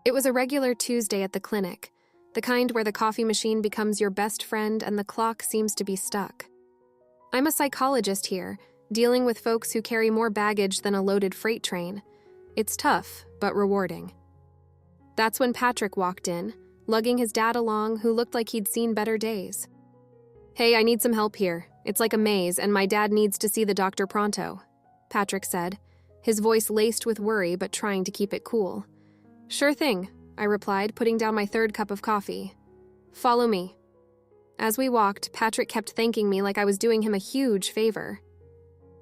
It was a regular Tuesday at the clinic, the kind where the coffee machine becomes your best friend and the clock seems to be stuck. I'm a psychologist here, dealing with folks who carry more baggage than a loaded freight train. It's tough, but rewarding. That's when Patrick walked in, lugging his dad along, who looked like he'd seen better days. "Hey, I need some help here. It's like a maze, and my dad needs to see the doctor pronto," Patrick said, his voice laced with worry but trying to keep it cool. "Sure thing," I replied, putting down my third cup of coffee. "Follow me." As we walked, Patrick kept thanking me like I was doing him a huge favor.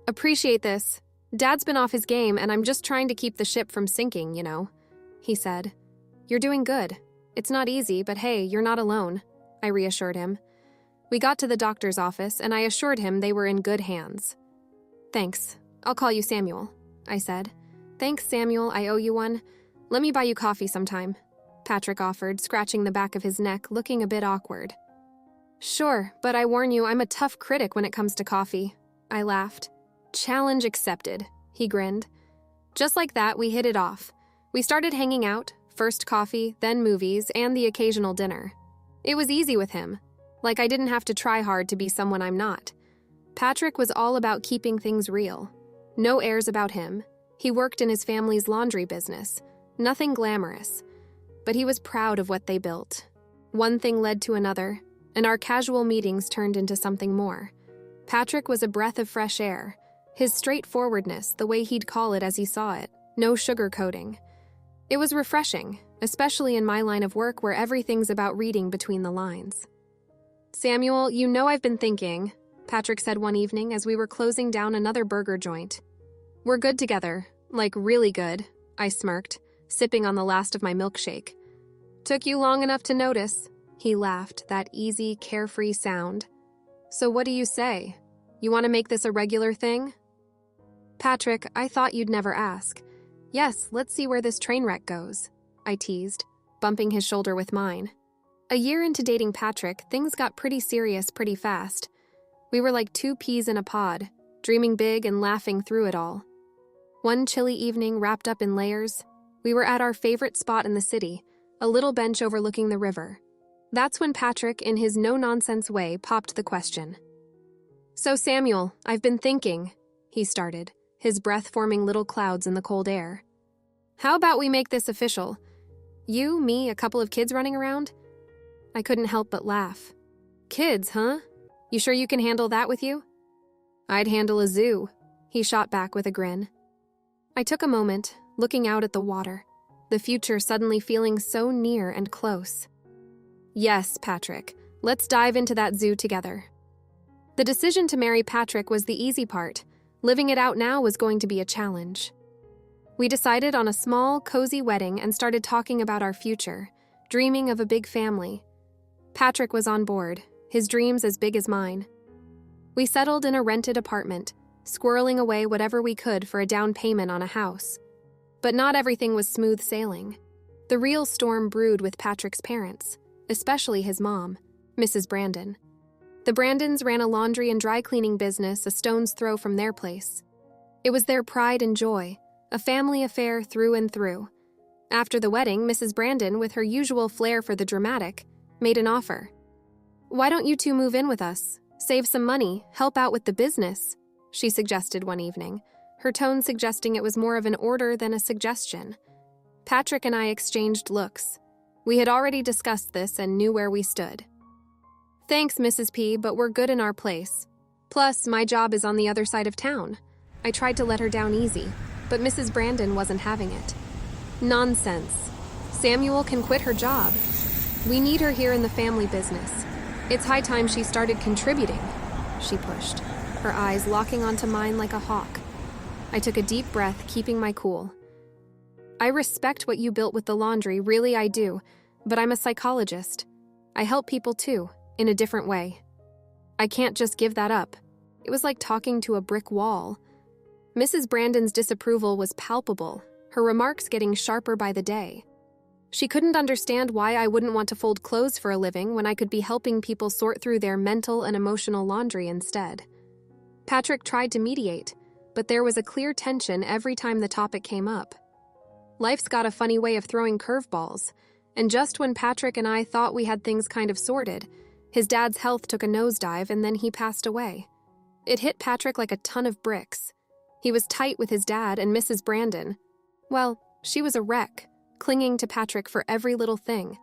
"Appreciate this. Dad's been off his game, and I'm just trying to keep the ship from sinking, you know," he said. "You're doing good. It's not easy, but hey, you're not alone," I reassured him. We got to the doctor's office, and I assured him they were in good hands. "Thanks. I'll call you Samuel," I said. "Thanks, Samuel. I owe you one. Let me buy you coffee sometime," Patrick offered, scratching the back of his neck, looking a bit awkward. "Sure, but I warn you, I'm a tough critic when it comes to coffee," I laughed. "Challenge accepted," he grinned. Just like that, we hit it off. We started hanging out, first coffee, then movies, and the occasional dinner. It was easy with him, like I didn't have to try hard to be someone I'm not. Patrick was all about keeping things real. No airs about him. He worked in his family's laundry business. Nothing glamorous. But he was proud of what they built. One thing led to another, and our casual meetings turned into something more. Patrick was a breath of fresh air. His straightforwardness, the way he'd call it as he saw it, no sugarcoating. It was refreshing, especially in my line of work where everything's about reading between the lines. "Samuel, you know I've been thinking," Patrick said one evening as we were closing down another burger joint. "We're good together, like really good," I smirked, sipping on the last of my milkshake. "Took you long enough to notice," he laughed, that easy, carefree sound. "So what do you say? You want to make this a regular thing?" "Patrick, I thought you'd never ask. Yes, let's see where this train wreck goes," I teased, bumping his shoulder with mine. A year into dating Patrick, things got pretty serious pretty fast. We were like two peas in a pod, dreaming big and laughing through it all. One chilly evening, wrapped up in layers, we were at our favorite spot in the city, a little bench overlooking the river. That's when Patrick, in his no-nonsense way, popped the question. "So Samuel, I've been thinking," he started, his breath forming little clouds in the cold air. "How about we make this official? You, me, a couple of kids running around?" I couldn't help but laugh. "Kids, huh? You sure you can handle that with you?" "I'd handle a zoo," he shot back with a grin. I took a moment, looking out at the water, the future suddenly feeling so near and close. "Yes, Patrick, let's dive into that zoo together." The decision to marry Patrick was the easy part. Living it out now was going to be a challenge. We decided on a small, cozy wedding and started talking about our future, dreaming of a big family. Patrick was on board, his dreams as big as mine. We settled in a rented apartment, squirreling away whatever we could for a down payment on a house. But not everything was smooth sailing. The real storm brewed with Patrick's parents, especially his mom, Mrs. Brandon. The Brandons ran a laundry and dry cleaning business a stone's throw from their place. It was their pride and joy, a family affair through and through. After the wedding, Mrs. Brandon, with her usual flair for the dramatic, made an offer. "Why don't you two move in with us? Save some money, help out with the business," she suggested one evening, her tone suggesting it was more of an order than a suggestion. Patrick and I exchanged looks. We had already discussed this and knew where we stood. "Thanks, Mrs. P, but we're good in our place. Plus, my job is on the other side of town." I tried to let her down easy, but Mrs. Brandon wasn't having it. "Nonsense. Samuel can quit her job. We need her here in the family business. It's high time she started contributing," she pushed, her eyes locking onto mine like a hawk. I took a deep breath, keeping my cool. "I respect what you built with the laundry, really I do, but I'm a psychologist. I help people too, in a different way. I can't just give that up." It was like talking to a brick wall. Mrs. Brandon's disapproval was palpable, her remarks getting sharper by the day. She couldn't understand why I wouldn't want to fold clothes for a living when I could be helping people sort through their mental and emotional laundry instead. Patrick tried to mediate, but there was a clear tension every time the topic came up. Life's got a funny way of throwing curveballs, and just when Patrick and I thought we had things kind of sorted, his dad's health took a nosedive and then he passed away. It hit Patrick like a ton of bricks. He was tight with his dad and Mrs. Brandon. Well, she was a wreck, clinging to Patrick for every little thing.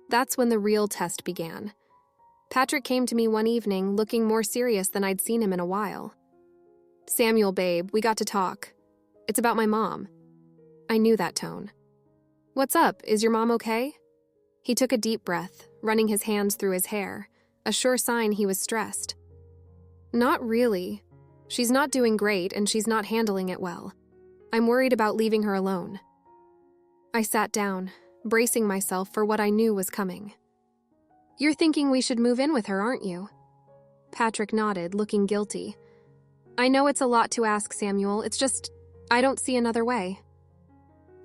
That's when the real test began. Patrick came to me one evening looking more serious than I'd seen him in a while. "Samuel, babe, we got to talk. It's about my mom." I knew that tone. "What's up? Is your mom okay?" He took a deep breath, running his hands through his hair, a sure sign he was stressed. "Not really. She's not doing great and she's not handling it well. I'm worried about leaving her alone." I sat down, bracing myself for what I knew was coming. "You're thinking we should move in with her, aren't you?" Patrick nodded, looking guilty. "I know it's a lot to ask, Samuel. It's just, I don't see another way."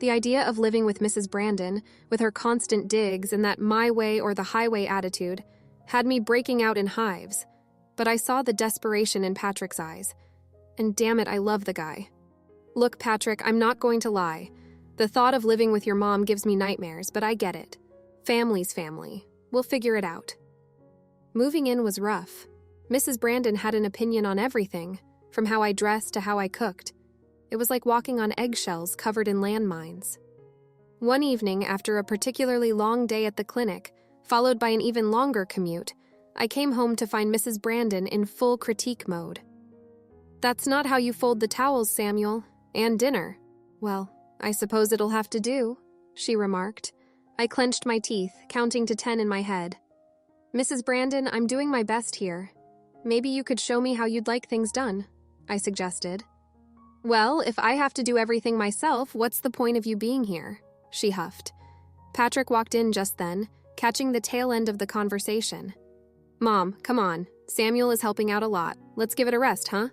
The idea of living with Mrs. Brandon, with her constant digs and that my way or the highway attitude, had me breaking out in hives, but I saw the desperation in Patrick's eyes. And damn it, I love the guy. "Look, Patrick, I'm not going to lie. The thought of living with your mom gives me nightmares, but I get it. Family's family. We'll figure it out." Moving in was rough. Mrs. Brandon had an opinion on everything, from how I dressed to how I cooked. It was like walking on eggshells covered in landmines. One evening, after a particularly long day at the clinic, followed by an even longer commute, I came home to find Mrs. Brandon in full critique mode. "That's not how you fold the towels, Samuel. And dinner." "Well, I suppose it'll have to do," she remarked. I clenched my teeth, counting to 10 in my head. "Mrs. Brandon, I'm doing my best here. Maybe you could show me how you'd like things done," I suggested. "Well, if I have to do everything myself, what's the point of you being here?" she huffed. Patrick walked in just then, catching the tail end of the conversation. "Mom, come on. Samuel is helping out a lot. Let's give it a rest, huh?"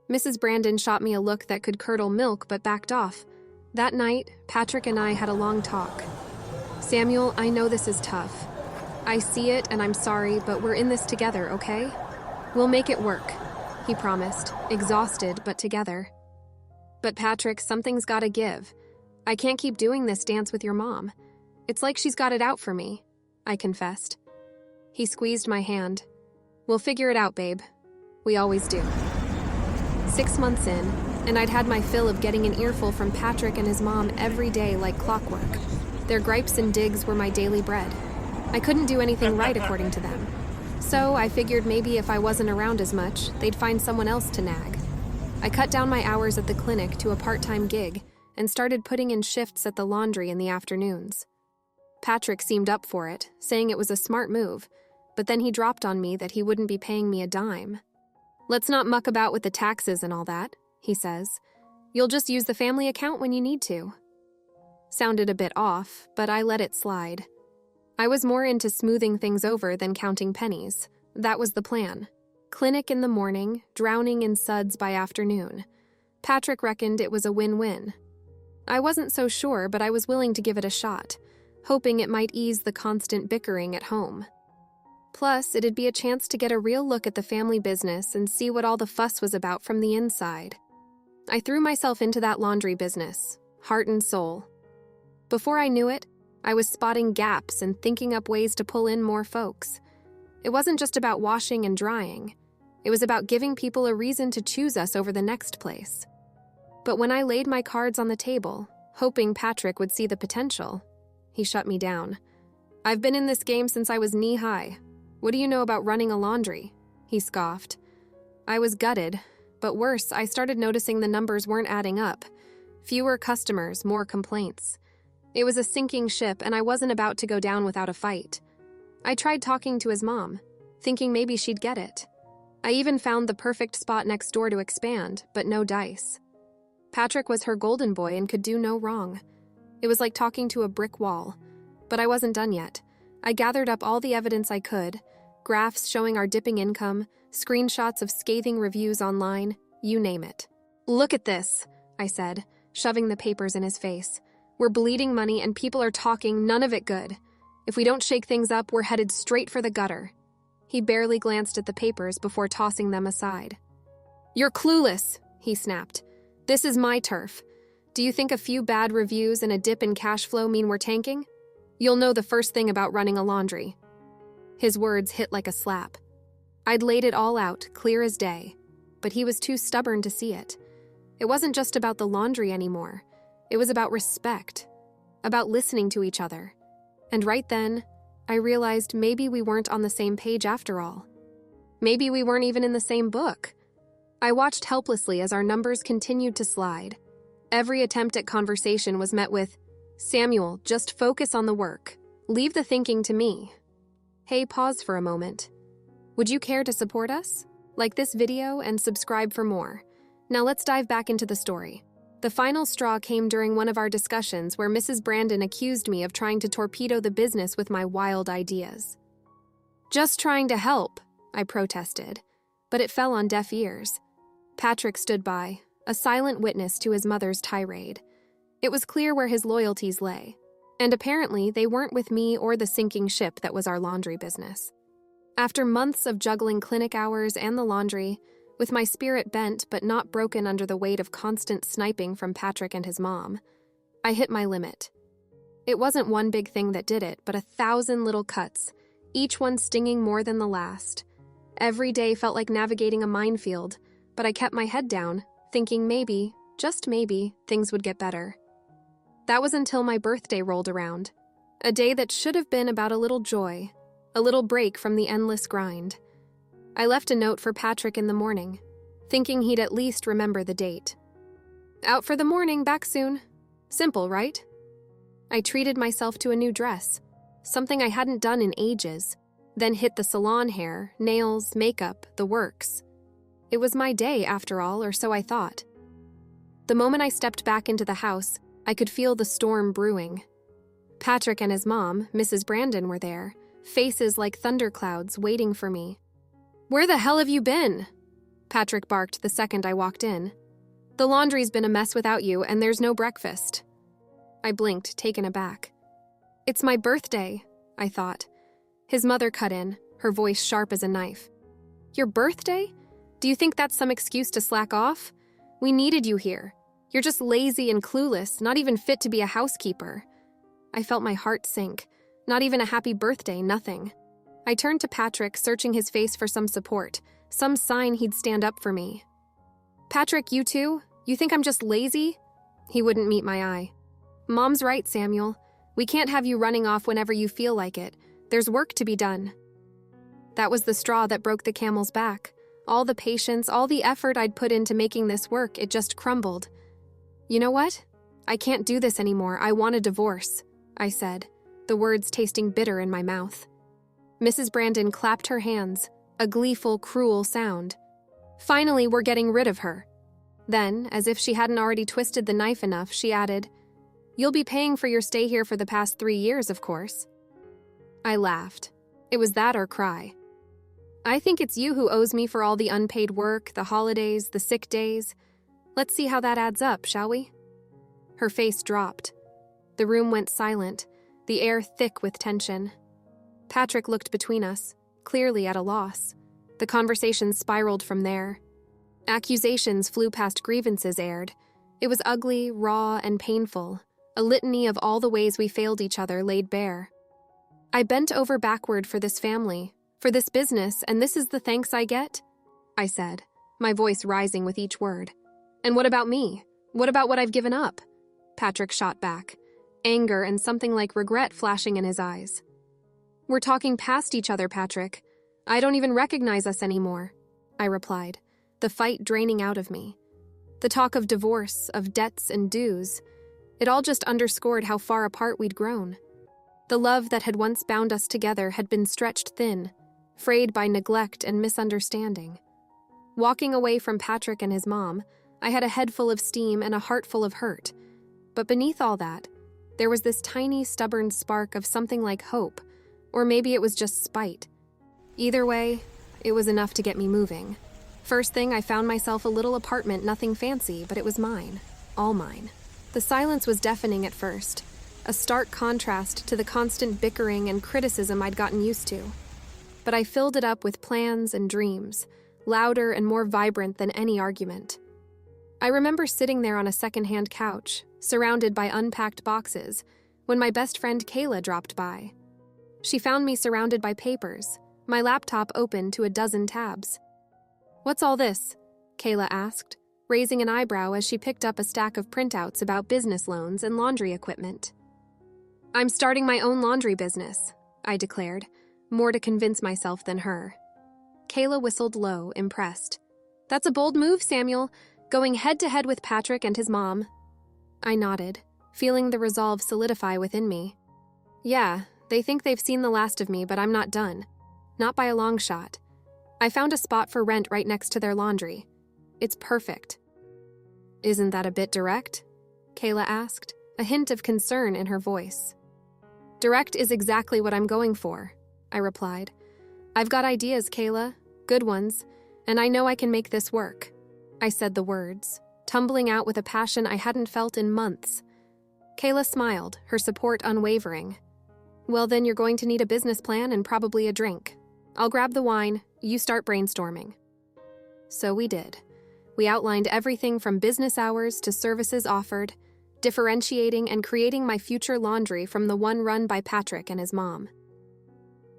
Mrs. Brandon shot me a look that could curdle milk but backed off. That night, Patrick and I had a long talk. "Samuel, I know this is tough. I see it and I'm sorry, but we're in this together, okay? We'll make it work," he promised, exhausted but together. "But Patrick, something's gotta give. I can't keep doing this dance with your mom. It's like she's got it out for me," I confessed. He squeezed my hand. "We'll figure it out, babe. We always do." 6 months in, and I'd had my fill of getting an earful from Patrick and his mom every day like clockwork. Their gripes and digs were my daily bread. I couldn't do anything right according to them. So I figured maybe if I wasn't around as much, they'd find someone else to nag. I cut down my hours at the clinic to a part-time gig and started putting in shifts at the laundry in the afternoons. Patrick seemed up for it, saying it was a smart move, but then he dropped on me that he wouldn't be paying me a dime. "Let's not muck about with the taxes and all that," he says. "You'll just use the family account when you need to." Sounded a bit off, but I let it slide. I was more into smoothing things over than counting pennies. That was the plan. Clinic in the morning, drowning in suds by afternoon. Patrick reckoned it was a win-win. I wasn't so sure, but I was willing to give it a shot, hoping it might ease the constant bickering at home. Plus, it'd be a chance to get a real look at the family business and see what all the fuss was about from the inside. I threw myself into that laundry business, heart and soul. Before I knew it, I was spotting gaps and thinking up ways to pull in more folks. It wasn't just about washing and drying. It was about giving people a reason to choose us over the next place. But when I laid my cards on the table, hoping Patrick would see the potential, he shut me down. "I've been in this game since I was knee-high. What do you know about running a laundry?" he scoffed. I was gutted, but worse, I started noticing the numbers weren't adding up. Fewer customers, more complaints. It was a sinking ship, and I wasn't about to go down without a fight. I tried talking to his mom, thinking maybe she'd get it. I even found the perfect spot next door to expand, but no dice. Patrick was her golden boy and could do no wrong. It was like talking to a brick wall. But I wasn't done yet. I gathered up all the evidence I could, graphs showing our dipping income, screenshots of scathing reviews online, you name it. "Look at this," I said, shoving the papers in his face. "We're bleeding money and people are talking, none of it good. If we don't shake things up, we're headed straight for the gutter." He barely glanced at the papers before tossing them aside. "You're clueless," he snapped. "This is my turf. Do you think a few bad reviews and a dip in cash flow mean we're tanking? You'll know the first thing about running a laundry." His words hit like a slap. I'd laid it all out, clear as day, but he was too stubborn to see it. It wasn't just about the laundry anymore. It was about respect, about listening to each other. And right then, I realized maybe we weren't on the same page after all. Maybe we weren't even in the same book. I watched helplessly as our numbers continued to slide. Every attempt at conversation was met with, "Samuel, just focus on the work. Leave the thinking to me." Hey, pause for a moment. Would you care to support us? Like this video and subscribe for more. Now let's dive back into the story. The final straw came during one of our discussions where Mrs. Brandon accused me of trying to torpedo the business with my wild ideas. "Just trying to help," I protested, but it fell on deaf ears. Patrick stood by, a silent witness to his mother's tirade. It was clear where his loyalties lay, and apparently they weren't with me or the sinking ship that was our laundry business. After months of juggling clinic hours and the laundry, with my spirit bent but not broken under the weight of constant sniping from Patrick and his mom, I hit my limit. It wasn't one big thing that did it, but 1,000 little cuts, each one stinging more than the last. Every day felt like navigating a minefield, but I kept my head down, thinking maybe, just maybe, things would get better. That was until my birthday rolled around. A day that should have been about a little joy, a little break from the endless grind. I left a note for Patrick in the morning, thinking he'd at least remember the date. "Out for the morning, back soon." Simple, right? I treated myself to a new dress, something I hadn't done in ages, then hit the salon hair, nails, makeup, the works. It was my day, after all, or so I thought. The moment I stepped back into the house, I could feel the storm brewing. Patrick and his mom, Mrs. Brandon, were there, faces like thunderclouds waiting for me. "Where the hell have you been?" Patrick barked the second I walked in. "The laundry's been a mess without you, and there's no breakfast." I blinked, taken aback. "It's my birthday," I thought. His mother cut in, her voice sharp as a knife. "Your birthday? Do you think that's some excuse to slack off? We needed you here. You're just lazy and clueless, not even fit to be a housekeeper." I felt my heart sink. Not even a happy birthday, nothing. I turned to Patrick, searching his face for some support, some sign he'd stand up for me. "Patrick, you too? You think I'm just lazy?" He wouldn't meet my eye. "Mom's right, Samuel. We can't have you running off whenever you feel like it. There's work to be done." That was the straw that broke the camel's back. All the patience, all the effort I'd put into making this work, it just crumbled. "You know what? I can't do this anymore. I want a divorce," I said, the words tasting bitter in my mouth. Mrs. Brandon clapped her hands, a gleeful, cruel sound. "Finally, we're getting rid of her." Then, as if she hadn't already twisted the knife enough, she added, "You'll be paying for your stay here for the past 3 years, of course." I laughed. It was that or cry. "I think it's you who owes me for all the unpaid work, the holidays, the sick days. Let's see how that adds up, shall we?" Her face dropped. The room went silent, the air thick with tension. Patrick looked between us, clearly at a loss. The conversation spiraled from there. Accusations flew past grievances aired. It was ugly, raw, and painful, a litany of all the ways we failed each other laid bare. I bent over backward for this family, for this business, and this is the thanks I get? I said, my voice rising with each word. "And what about me? What about what I've given up?" Patrick shot back, anger and something like regret flashing in his eyes. "We're talking past each other, Patrick. I don't even recognize us anymore," I replied, the fight draining out of me. The talk of divorce, of debts and dues, it all just underscored how far apart we'd grown. The love that had once bound us together had been stretched thin, frayed by neglect and misunderstanding. Walking away from Patrick and his mom, I had a head full of steam and a heart full of hurt. But beneath all that, there was this tiny, stubborn spark of something like hope, or maybe it was just spite. Either way, it was enough to get me moving. First thing, I found myself a little apartment, nothing fancy, but it was mine, all mine. The silence was deafening at first, a stark contrast to the constant bickering and criticism I'd gotten used to. But I filled it up with plans and dreams, louder and more vibrant than any argument. I remember sitting there on a secondhand couch, surrounded by unpacked boxes, when my best friend Kayla dropped by. She found me surrounded by papers, my laptop open to a dozen tabs. "What's all this?" Kayla asked, raising an eyebrow as she picked up a stack of printouts about business loans and laundry equipment. "I'm starting my own laundry business," I declared, more to convince myself than her. Kayla whistled low, impressed. "That's a bold move, Samuel, going head-to-head with Patrick and his mom." I nodded, feeling the resolve solidify within me. "Yeah, they think they've seen the last of me, but I'm not done. Not by a long shot. I found a spot for rent right next to their laundry. It's perfect." "Isn't that a bit direct?" Kayla asked, a hint of concern in her voice. "Direct is exactly what I'm going for," I replied. "I've got ideas, Kayla, good ones, and I know I can make this work." I said the words, tumbling out with a passion I hadn't felt in months. Kayla smiled, her support unwavering. "Well, then you're going to need a business plan and probably a drink. I'll grab the wine, you start brainstorming." So we did. We outlined everything from business hours to services offered, differentiating and creating my future laundry from the one run by Patrick and his mom.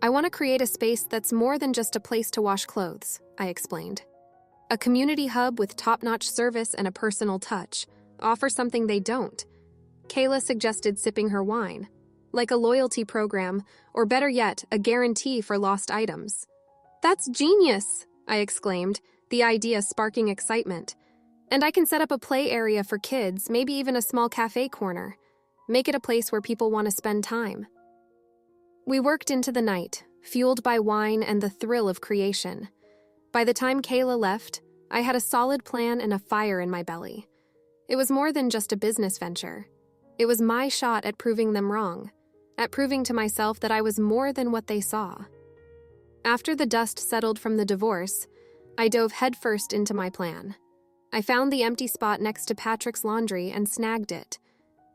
"I want to create a space that's more than just a place to wash clothes," I explained. "A community hub with top-notch service and a personal touch. Offer something they don't." Kayla suggested sipping her wine, like a loyalty program, or better yet, a guarantee for lost items. "That's genius!" I exclaimed, the idea sparking excitement. "And I can set up a play area for kids, maybe even a small cafe corner. Make it a place where people want to spend time." We worked into the night, fueled by wine and the thrill of creation. By the time Kayla left, I had a solid plan and a fire in my belly. It was more than just a business venture. It was my shot at proving them wrong, at proving to myself that I was more than what they saw. After the dust settled from the divorce, I dove headfirst into my plan. I found the empty spot next to Patrick's laundry and snagged it.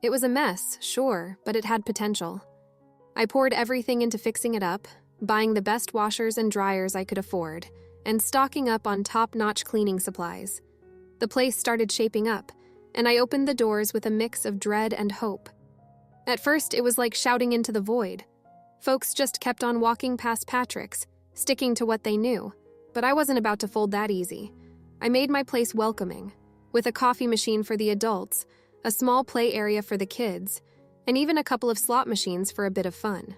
It was a mess, sure, but it had potential. I poured everything into fixing it up, buying the best washers and dryers I could afford, and stocking up on top-notch cleaning supplies. The place started shaping up, and I opened the doors with a mix of dread and hope. At first, it was like shouting into the void. Folks just kept on walking past Patrick's, sticking to what they knew, but I wasn't about to fold that easy. I made my place welcoming, with a coffee machine for the adults, a small play area for the kids, and even a couple of slot machines for a bit of fun.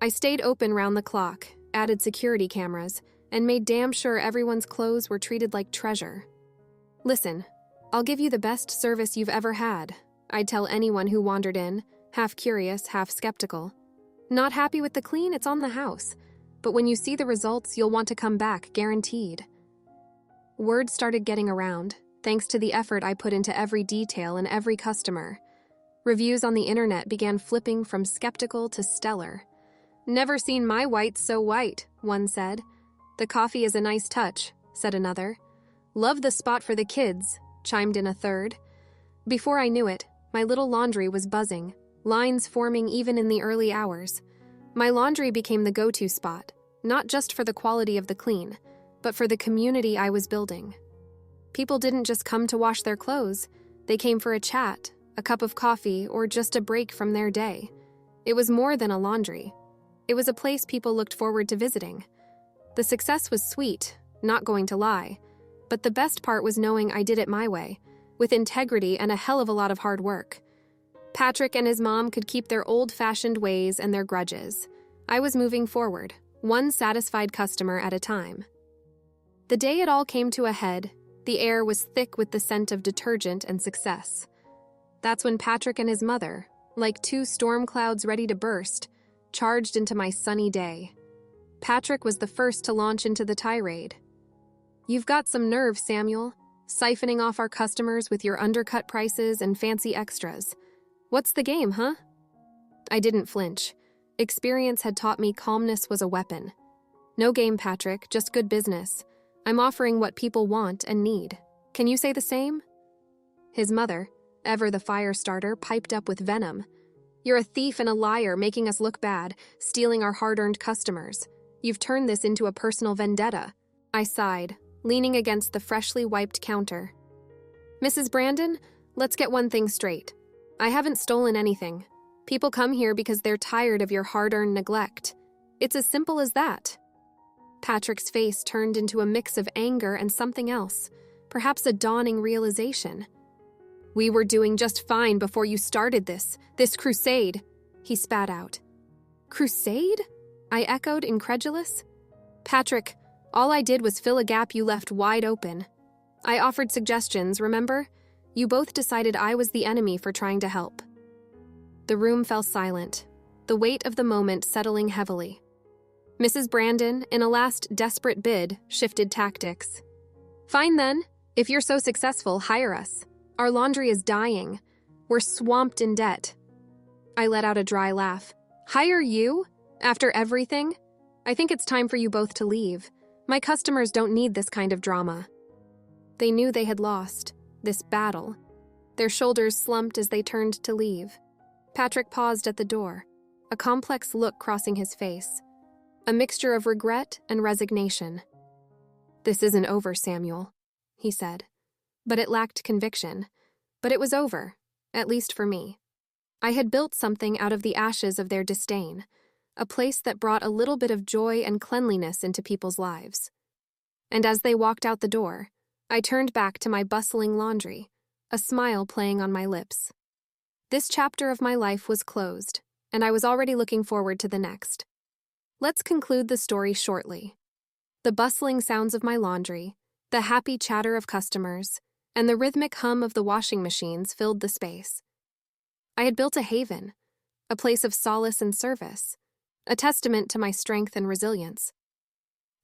I stayed open round the clock, added security cameras, and made damn sure everyone's clothes were treated like treasure. "Listen, I'll give you the best service you've ever had," I'd tell anyone who wandered in, half curious, half skeptical. "Not happy with the clean? It's on the house. But when you see the results, you'll want to come back, guaranteed." Word started getting around, thanks to the effort I put into every detail and every customer. Reviews on the internet began flipping from skeptical to stellar. "Never seen my whites so white," one said. "The coffee is a nice touch," said another. "Love the spot for the kids," chimed in a third. Before I knew it, my little laundry was buzzing, lines forming even in the early hours. My laundry became the go-to spot, not just for the quality of the clean, but for the community I was building. People didn't just come to wash their clothes, they came for a chat, a cup of coffee, or just a break from their day. It was more than a laundry. It was a place people looked forward to visiting. The success was sweet, not going to lie, but the best part was knowing I did it my way, with integrity and a hell of a lot of hard work. Patrick and his mom could keep their old-fashioned ways and their grudges. I was moving forward, one satisfied customer at a time. The day it all came to a head, the air was thick with the scent of detergent and success. That's when Patrick and his mother, like two storm clouds ready to burst, charged into my sunny day. Patrick was the first to launch into the tirade. "You've got some nerve, Samuel, siphoning off our customers with your undercut prices and fancy extras. What's the game, huh?" I didn't flinch. Experience had taught me calmness was a weapon. "No game, Patrick, just good business. I'm offering what people want and need. Can you say the same?" His mother, ever the fire starter, piped up with venom. "You're a thief and a liar, making us look bad, stealing our hard-earned customers. You've turned this into a personal vendetta." I sighed, leaning against the freshly wiped counter. Mrs. Brandon, let's get one thing straight. I haven't stolen anything. People come here because they're tired of your hard-earned neglect. It's as simple as that. Patrick's face turned into a mix of anger and something else, perhaps a dawning realization. We were doing just fine before you started this crusade, he spat out. Crusade? I echoed, incredulous. Patrick, all I did was fill a gap you left wide open. I offered suggestions, remember? You both decided I was the enemy for trying to help. The room fell silent, the weight of the moment settling heavily. Mrs. Brandon, in a last desperate bid, shifted tactics. Fine then. If you're so successful, hire us. Our laundry is dying. We're swamped in debt. I let out a dry laugh. Hire you? After everything? I think it's time for you both to leave. My customers don't need this kind of drama. They knew they had lost, this battle. Their shoulders slumped as they turned to leave. Patrick paused at the door, a complex look crossing his face, a mixture of regret and resignation. This isn't over, Samuel, he said. But it lacked conviction. But it was over, at least for me. I had built something out of the ashes of their disdain, a place that brought a little bit of joy and cleanliness into people's lives. And as they walked out the door, I turned back to my bustling laundry, a smile playing on my lips. This chapter of my life was closed, and I was already looking forward to the next. Let's conclude the story shortly. The bustling sounds of my laundry, the happy chatter of customers, and the rhythmic hum of the washing machines filled the space. I had built a haven, a place of solace and service, a testament to my strength and resilience.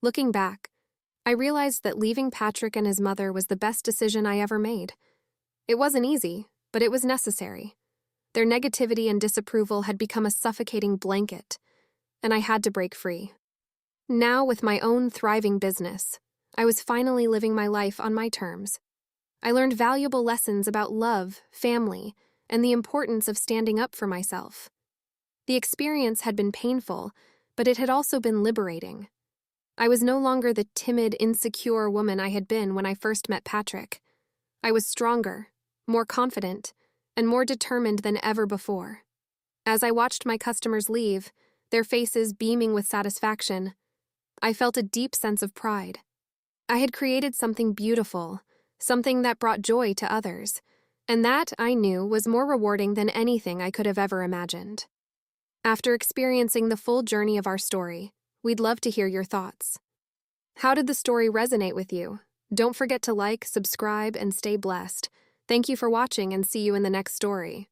Looking back, I realized that leaving Patrick and his mother was the best decision I ever made. It wasn't easy, but it was necessary. Their negativity and disapproval had become a suffocating blanket, and I had to break free. Now, with my own thriving business, I was finally living my life on my terms. I learned valuable lessons about love, family, and the importance of standing up for myself. The experience had been painful, but it had also been liberating. I was no longer the timid, insecure woman I had been when I first met Patrick. I was stronger, more confident, and more determined than ever before. As I watched my customers leave, their faces beaming with satisfaction, I felt a deep sense of pride. I had created something beautiful, something that brought joy to others, and that, I knew, was more rewarding than anything I could have ever imagined. After experiencing the full journey of our story, we'd love to hear your thoughts. How did the story resonate with you? Don't forget to like, subscribe, and stay blessed. Thank you for watching, and see you in the next story.